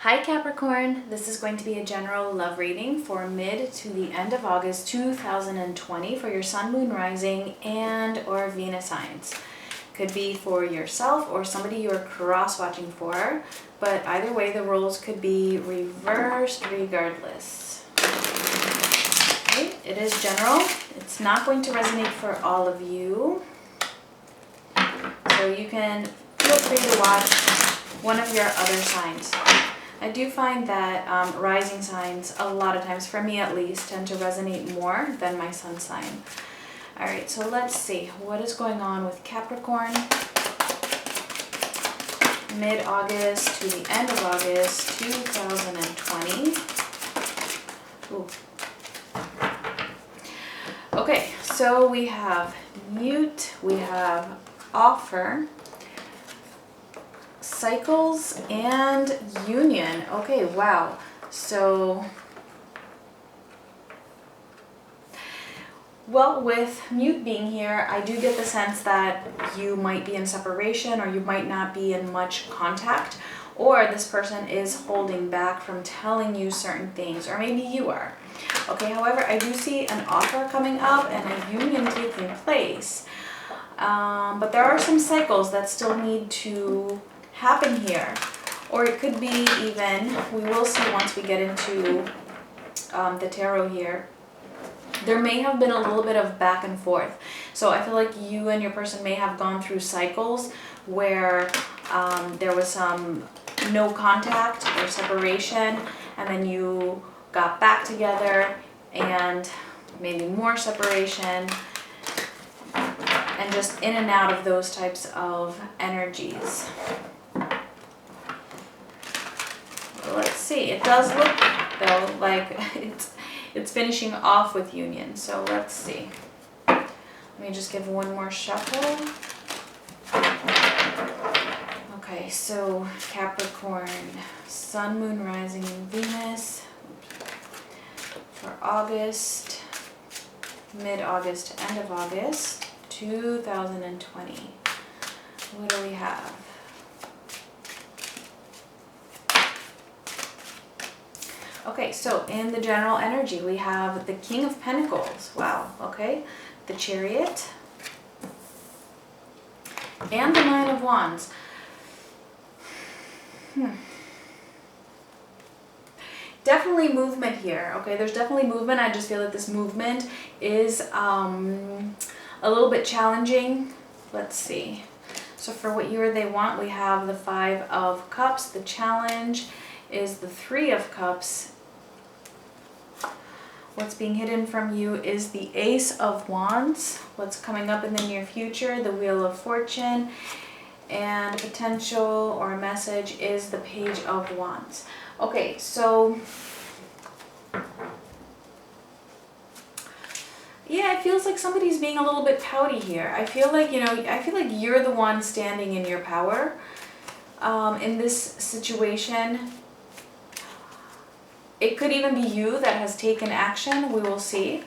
Hi Capricorn, this is going to be a general love reading for mid to the end of August 2020 for your Sun, Moon, Rising, and or Venus signs. Could be for yourself or somebody you're cross-watching for, but either way the roles could be reversed regardless. Okay, it is general. It's not going to resonate for all of you. So you can feel free to watch one of your other signs. I do find that rising signs, a lot of times, for me at least, tend to resonate more than my sun sign. Alright, so let's see. What is going on with Capricorn? Mid-August to the end of August 2020. Ooh. Okay, so we have mute, we have offer, cycles, and union. Okay, wow. So, well, with mute being here, I do get the sense that you might be in separation or you might not be in much contact, or this person is holding back from telling you certain things, or maybe you are. Okay, however, I do see an offer coming up and a union taking place. But there are some cycles that still need to happen here, or it could be even, we will see once we get into the tarot here, there may have been a little bit of back and forth. So I feel like you and your person may have gone through cycles where there was some no contact or separation, and then you got back together and maybe more separation, and just in and out of those types of energies. Let's see, it does look though like it's finishing off with union, so let's see. Let me just give one more shuffle. Okay, so Capricorn, Sun, Moon, Rising, and Venus for August, mid-August to end of August 2020. What do we have? Okay, so in the general energy, we have the King of Pentacles. Wow, okay. The Chariot. And the Nine of Wands. Definitely movement here, okay? There's definitely movement. I just feel that this movement is a little bit challenging. Let's see. So for what you or they want, we have the Five of Cups. The challenge is the Three of Cups. What's being hidden from you is the Ace of Wands. What's coming up in the near future, the Wheel of Fortune. And a potential or a message is the Page of Wands. Okay, so yeah, it feels like somebody's being a little bit pouty here. I feel like, I feel like you're the one standing in your power in this situation. It could even be you that has taken action. We will see.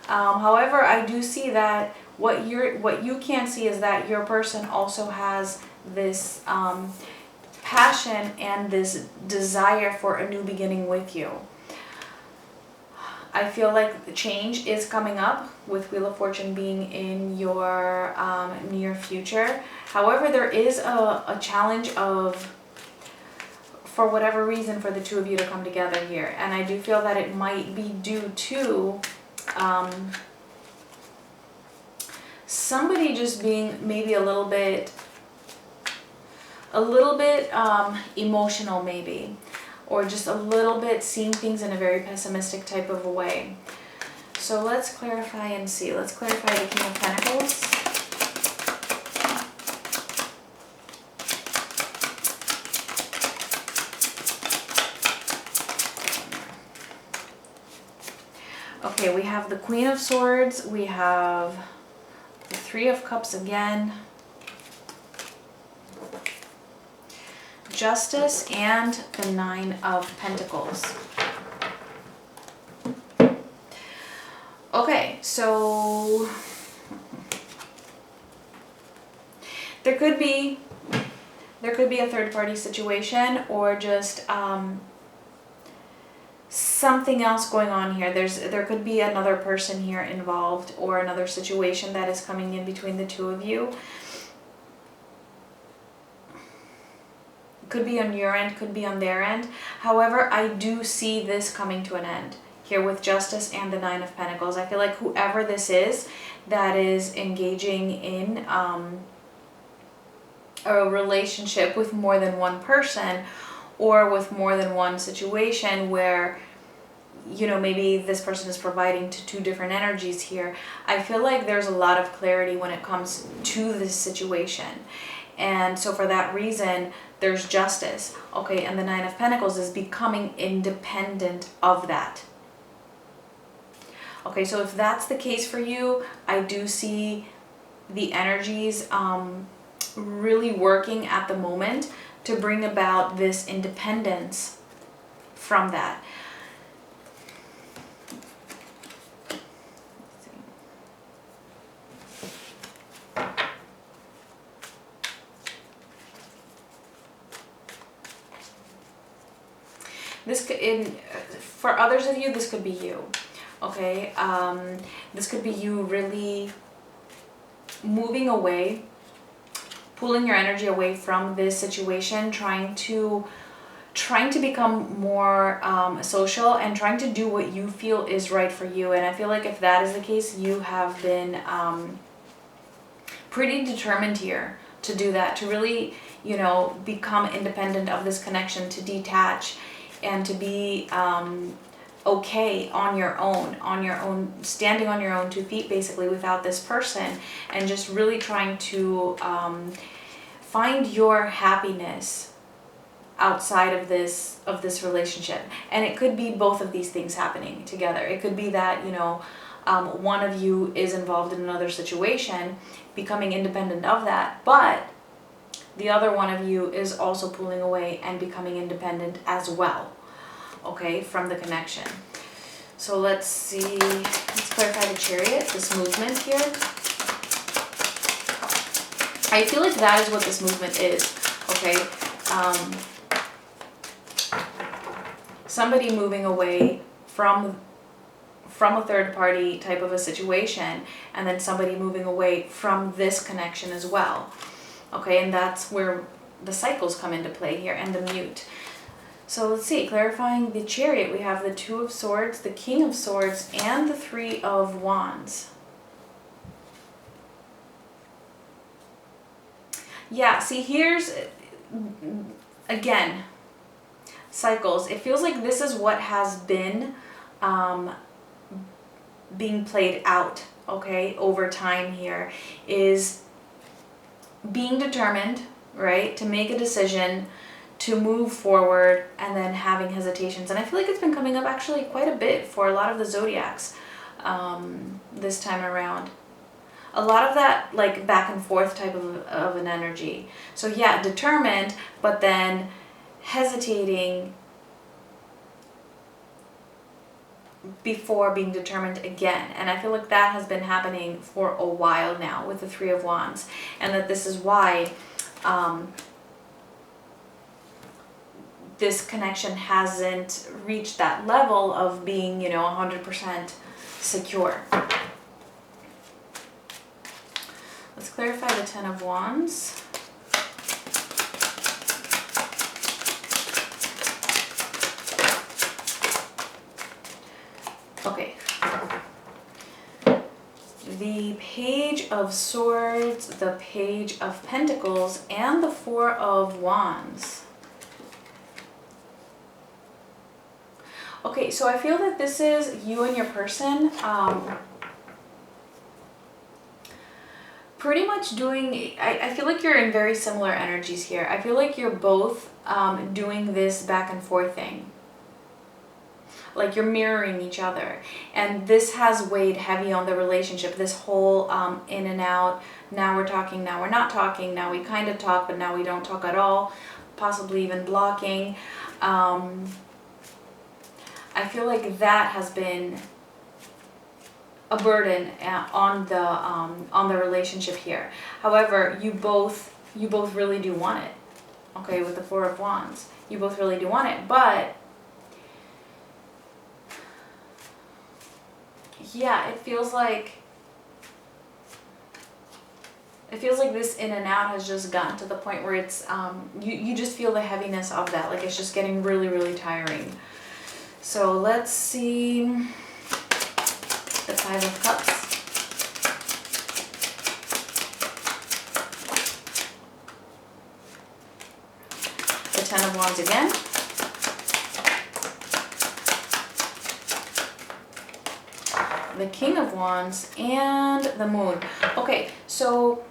However, I do see that what you can't see is that your person also has this passion and this desire for a new beginning with you. I feel like the change is coming up with Wheel of Fortune being in your near future. However, there is a challenge of, for whatever reason, for the two of you to come together here. And I do feel that it might be due to somebody just being maybe a little bit emotional maybe, or just a little bit seeing things in a very pessimistic type of a way. So let's clarify and see. Let's clarify the King of Pentacles. Okay, we have the Queen of Swords, we have the Three of Cups again, Justice, and the Nine of Pentacles. Okay, so there could be There could be a third party situation, or just something else going on here. There could be another person here involved, or another situation that is coming in between the two of you. Could be on your end, could be on their end. However, I do see this coming to an end here with Justice and the Nine of Pentacles. I feel like whoever this is that is engaging in a relationship with more than one person, or with more than one situation where, you know, maybe this person is providing to two different energies here. I feel like there's a lot of clarity when it comes to this situation. And so for that reason, there's justice. Okay, and the Nine of Pentacles is becoming independent of that. Okay, so if that's the case for you, I do see the energies really working at the moment to bring about this independence from that. This could, for others of you, this could be you. Okay, this could be you really moving away, pulling your energy away from this situation, trying to become more social, and trying to do what you feel is right for you. And I feel like if that is the case, you have been pretty determined here to do that, to really, you know, become independent of this connection, to detach, and to be okay on your own, standing on your own 2 feet basically without this person, and just really trying to find your happiness outside of this relationship. And it could be both of these things happening together. It could be that, you know, one of you is involved in another situation, becoming independent of that, but the other one of you is also pulling away and becoming independent as well, okay, from the connection. So let's see, let's clarify the Chariot, this movement here. I feel like that is what this movement is, okay? Somebody moving away from a third party type of a situation, and then somebody moving away from this connection as well. Okay, and that's where the cycles come into play here, and the mute. So let's see, clarifying the Chariot, we have the Two of Swords, the King of Swords, and the Three of Wands. Yeah, see, here's, again, cycles. It feels like this is what has been being played out, okay, over time here, is being determined, right, to make a decision, to move forward, and then having hesitations. And I feel like it's been coming up actually quite a bit for a lot of the zodiacs this time around. A lot of that like back and forth type of an energy. So yeah, determined, but then hesitating before being determined again. And I feel like that has been happening for a while now with the Three of Wands, and that this is why this connection hasn't reached that level of being, you know, 100% secure. Let's clarify the Ten of Wands. Okay. The Page of Swords, the Page of Pentacles, and the Four of Wands. Okay, so I feel that this is you and your person pretty much doing, I feel like you're in very similar energies here. I feel like you're both doing this back and forth thing. Like you're mirroring each other. And this has weighed heavy on the relationship. This whole in and out, now we're talking, now we're not talking, now we kind of talk, but now we don't talk at all, possibly even blocking. I feel like that has been a burden on the relationship here. However, you both really do want it. okay, with the Four of Wands. You both really do want it, but yeah, it feels like this in and out has just gotten to the point where it's, you just feel the heaviness of that. Like it's just getting really, really tiring. So let's see the Five of Cups. The Ten of Wands again. The King of Wands and the Moon. Okay, so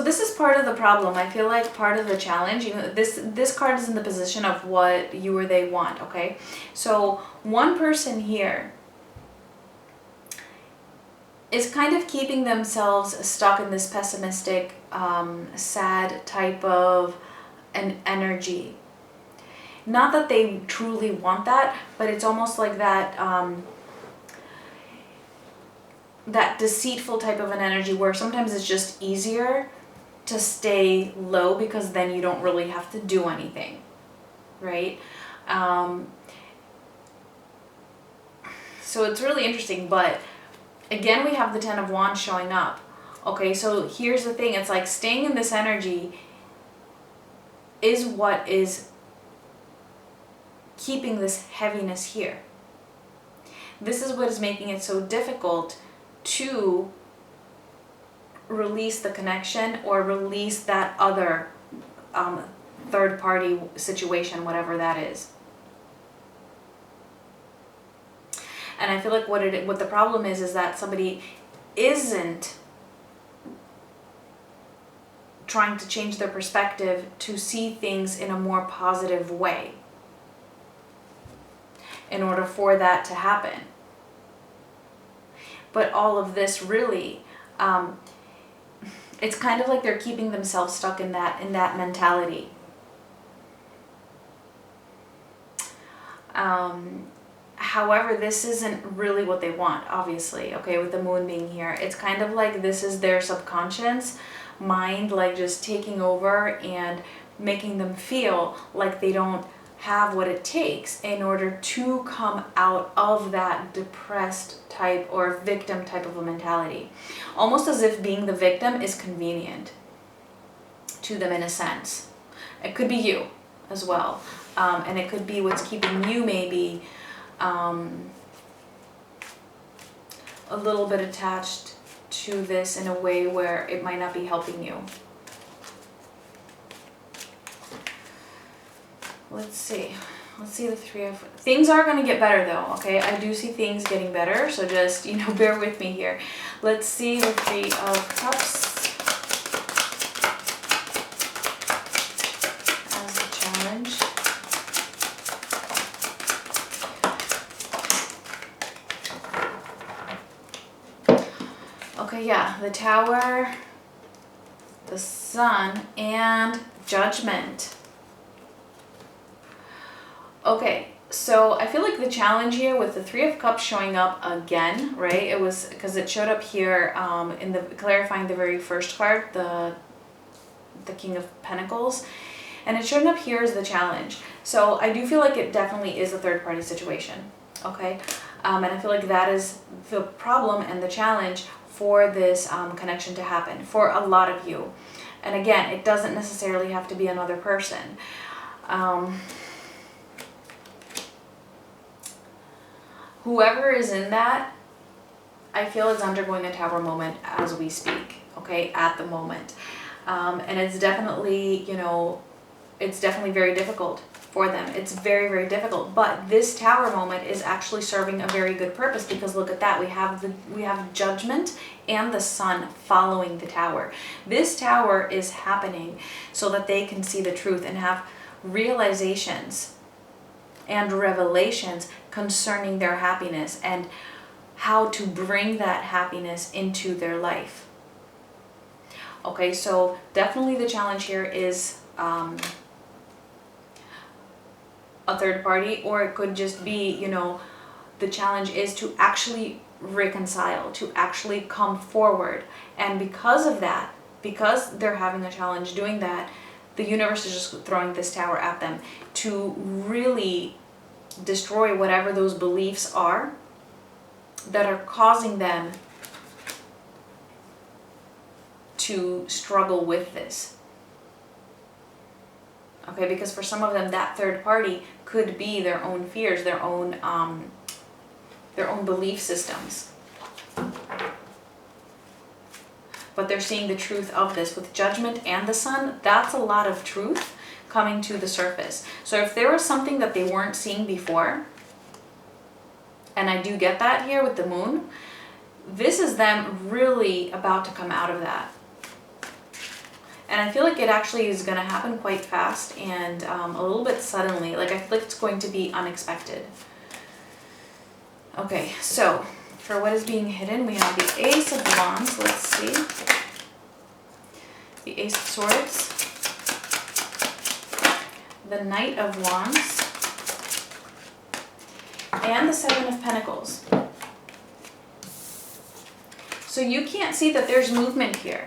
this is part of the problem. I feel like part of the challenge, you know, this card is in the position of what you or they want, okay? So one person here is kind of keeping themselves stuck in this pessimistic, sad type of an energy. Not that they truly want that, but it's almost like that, that deceitful type of an energy where sometimes it's just easier to stay low because then you don't really have to do anything, right? So it's really interesting, but again, we have the Ten of Wands showing up. Okay, so here's the thing. It's like staying in this energy is what is keeping this heaviness here. This is what is making it so difficult to release the connection or release that other third party situation, whatever that is. And I feel like what the problem is that somebody isn't trying to change their perspective to see things in a more positive way in order for that to happen. But all of this really, it's kind of like they're keeping themselves stuck in that mentality. However, this isn't really what they want, obviously, okay, with the Moon being here. It's kind of like this is their subconscious mind, like just taking over and making them feel like they don't have what it takes in order to come out of that depressed type or victim type of a mentality. Almost as if being the victim is convenient to them in a sense. It could be you as well. And it could be what's keeping you maybe a little bit attached to this in a way where it might not be helping you. Let's see the Three of... Things are going to get better though, okay? I do see things getting better, so just, you know, bear with me here. Let's see the Three of Cups as the challenge. Okay, yeah, the Tower, the Sun, and Judgment. Okay, so I feel like the challenge here with the Three of Cups showing up again, right? It was because it showed up here in the clarifying the very first card, the King of Pentacles, and it showed up here as the challenge. So I do feel like it definitely is a third party situation, okay? And I feel like that is the problem and the challenge for this connection to happen for a lot of you. And again, it doesn't necessarily have to be another person. Whoever is in that, I feel is undergoing a Tower moment as we speak, okay, at the moment. And it's definitely, you know, it's definitely very difficult for them. It's very, very difficult. But this Tower moment is actually serving a very good purpose because look at that. We have Judgment and the Sun following the Tower. This Tower is happening so that they can see the truth and have realizations and revelations concerning their happiness and how to bring that happiness into their life. Okay, so definitely the challenge here is a third party, or it could just be, you know, the challenge is to actually reconcile, to actually come forward. And because of that, because they're having a challenge doing that, the universe is just throwing this tower at them to really destroy whatever those beliefs are that are causing them to struggle with this. Okay, because for some of them, that third party could be their own fears, their own belief systems. But they're seeing the truth of this with Judgment and the Sun. That's a lot of truth coming to the surface. So if there was something that they weren't seeing before, and I do get that here with the Moon, this is them really about to come out of that. And I feel like it actually is going to happen quite fast and a little bit suddenly. Like, I feel like it's going to be unexpected. Okay, so for what is being hidden, we have the Ace of Wands. Let's see. The Ace of Swords. The Knight of Wands. And the Seven of Pentacles. So you can't see that there's movement here.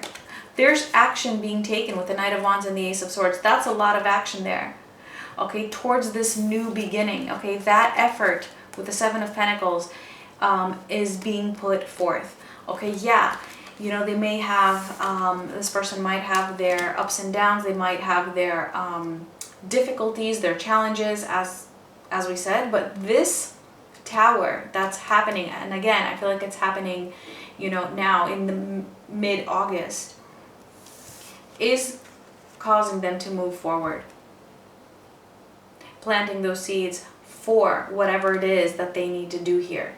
There's action being taken with the Knight of Wands and the Ace of Swords. That's a lot of action there. Okay, towards this new beginning. Okay, that effort with the Seven of Pentacles is being put forth. Okay, yeah, you know, they may have, this person might have their ups and downs. They might have their difficulties, their challenges, as we said. But this tower that's happening, and again, I feel like it's happening, you know, now in the mid-August, is causing them to move forward, planting those seeds for whatever it is that they need to do here.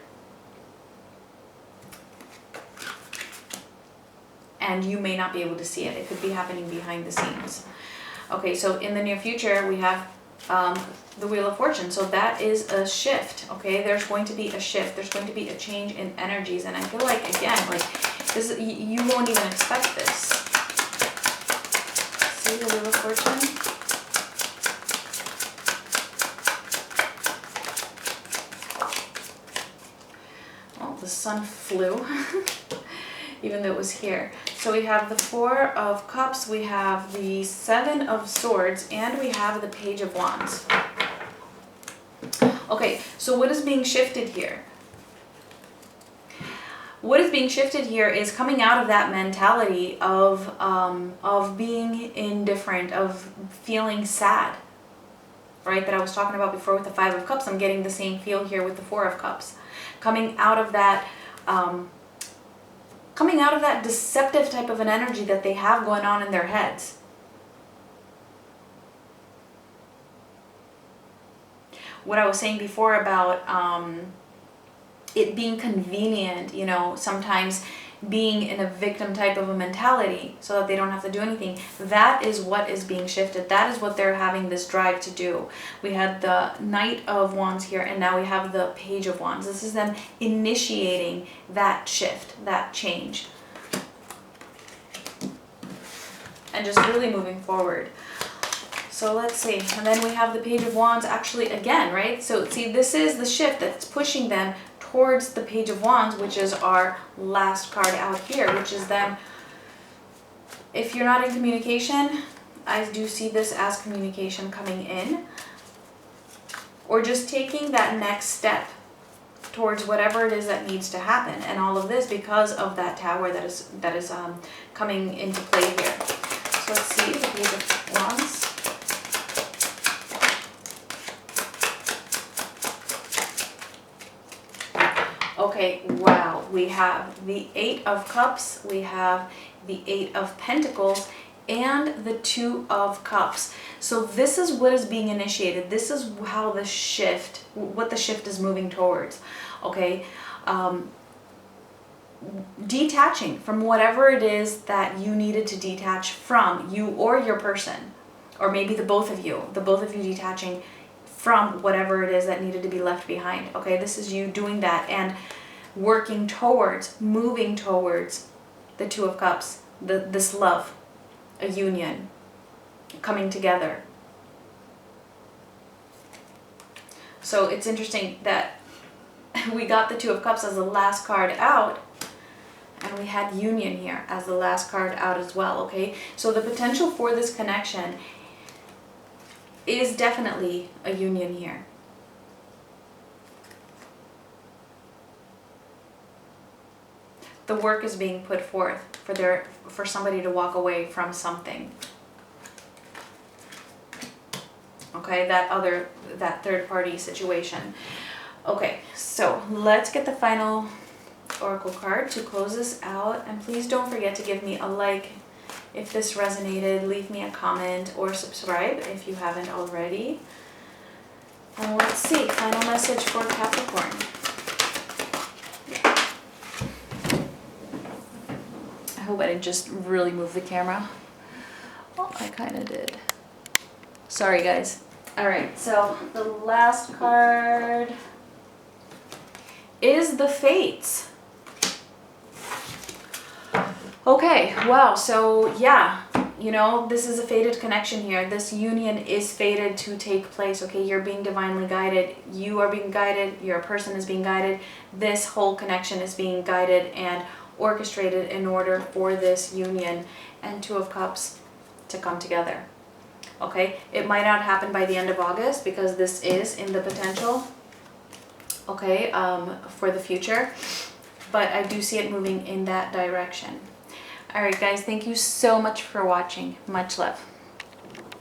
And you may not be able to see it. It could be happening behind the scenes. Okay, so in the near future, we have the Wheel of Fortune. So that is a shift, okay? There's going to be a shift. There's going to be a change in energies. And I feel like, again, like, this, you won't even expect this. See the Wheel of Fortune? Oh, the sun flew, even though it was here. So we have the Four of Cups, we have the Seven of Swords, and we have the Page of Wands. Okay, so what is being shifted here? What is being shifted here is coming out of that mentality of being indifferent, of feeling sad, right? That I was talking about before with the Five of Cups. I'm getting the same feel here with the Four of Cups. Coming out of that deceptive type of an energy that they have going on in their heads. What I was saying before about it being convenient, you know, sometimes being in a victim type of a mentality so that they don't have to do anything. That is what is being shifted. That is what they're having this drive to do. We had the Knight of Wands here, and now we have the Page of Wands. This is them initiating that shift, that change. And just really moving forward. So let's see. And then we have the Page of Wands actually again, right? So see, this is the shift that's pushing them towards the Page of Wands, which is our last card out here, which is them. If you're not in communication, I do see this as communication coming in, or just taking that next step towards whatever it is that needs to happen. And all of this because of that tower that is coming into play here. So let's see the Page of Wands. Okay, wow, we have the Eight of Cups, we have the Eight of Pentacles, and the Two of Cups. So this is what is being initiated. This is how the shift, what the shift is moving towards, okay? Detaching from whatever it is that you needed to detach from, you or your person, or maybe the both of you detaching from whatever it is that needed to be left behind, okay? This is you doing that and working towards, moving towards the Two of Cups, this love, a union, coming together. So it's interesting that we got the Two of Cups as the last card out, And we had union here as the last card out as well, okay? So the potential for this connection is definitely a union here. The work is being put forth for somebody to walk away from something. Okay, that third party situation. Okay, so let's get the final oracle card to close this out. And please don't forget to give me a like if this resonated. Leave me a comment or subscribe if you haven't already. And let's see, final message for Capricorn. I hope I didn't just really move the camera. Well, I kind of did. Sorry, guys. All right, so the last card is the Fates. Okay, wow, so yeah, you know, this is a fated connection here. This union is fated to take place, okay? You're being divinely guided. You are being guided. Your person is being guided. This whole connection is being guided and orchestrated in order for this union and Two of Cups to come together. Okay, it might not happen by the end of August because this is in the potential, okay, for the future, but I do see it moving in that direction. All right, guys, thank you so much for watching. Much love.